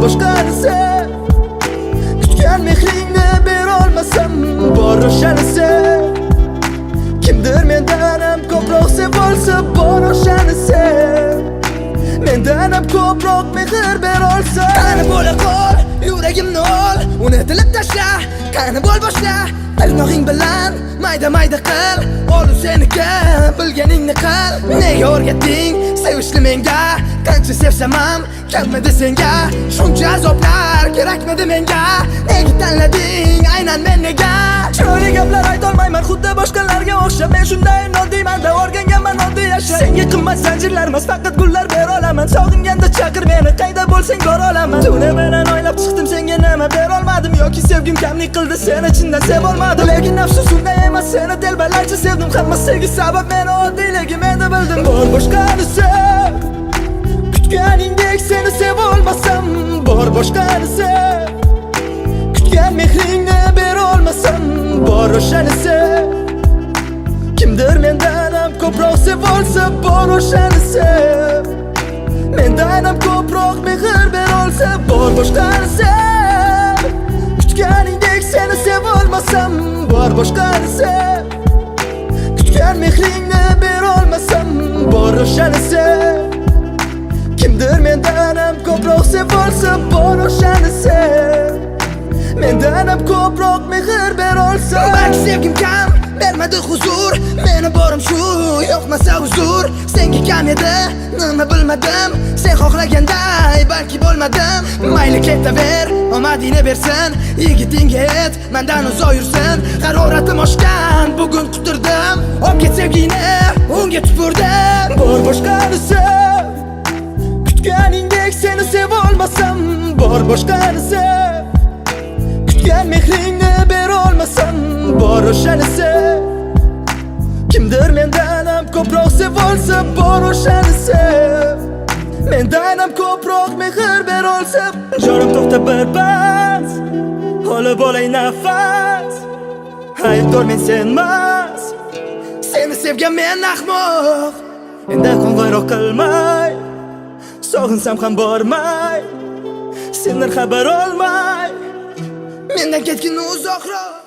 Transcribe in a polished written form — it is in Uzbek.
boshqanisi. Kutgan mehringni berolmasam bor o'shanisi. Kimdir mendan ham ko'proq sevolsa bor o'shanisi. Mendan ham ko'proq mehr berolsa. Qani bo'la qol, yuragimni ol, unutilib tashla. Qani bo'l boshla, tirnog'ing bilan mayda qil. Ol seniki, bilganingni qil. Nega o'rgatding sevishni menga? Qancha sevsam ham kelmadi senga. Shuncha azoblar kerakmidi menga? Nega tanlading aynan men nega? Chiroyli gaplar aytolmayman xuddi boshqalarga o'xshab. Men shunday noddiyman-da, o'rganganman oddiy yashab. Senga qimmat zanjirlar emas, faqat gullar bera olaman. Sog'inganda chaqir meni, qayda bo'lsang bora olaman. Tuni bilan o'ylab chiqdim, senga nima bera olmadim yoki sevgim kamlik qildi, seni chindan sev olmadim. Lekin afsus unday emas, seni telbalarcha sevdim. Hamma sevgi sabab meni oddiyligim endi bildim. Bor boshqanisi. Kutganingdek seni sev olmasam bor boshqanisi. Kutgan mehringni bera olmasam bor o'shanisi. Kimdir mendan ham ko'proq sevolsa bor o'shanisi. Mendan ham ko'proq mehr bera olsa bor boshqanisi. Kutganingdek seni sev olmasam bor boshqanisi. Kutgan mehringni bera olmasam bor o'shanisi. Kimdir mendan ham ko'proq sevolsa bor o'shanisi. Mendan ham ko'proq mehr bera olsa. Balki sevgim kam bermadi huzur, meni borim shu yo'qmasa huzur. Senga kam edi, nima bilmadim. Sen xohlaganday balki bo'lmadim. Mayli ketaver, omadingni bersin. Yigitingga ayt, mendan uzoq yursin. Haroratim oshgan, bugun quturdim. Olib ket sevgini, unga tupurdim. Bor boshqanisi. Kutganingdek seni sev olmasam bor boshqanisi. Kutgan mehringni bera olmasam bor o'shanisi. Kimdir mendan ham ko'proq sevolsa bor o'shanisi. Mendan ham ko'proq mehr bera olsa. Jonim to'xta birpas, olib olay nafas. Aybdor men senmas, seni sevgan men ahmoq. Endi qo'ng'iroq qilmay, sog'insam ham bormay, sendan xabar olmay, mendan ketgin uzoqroq.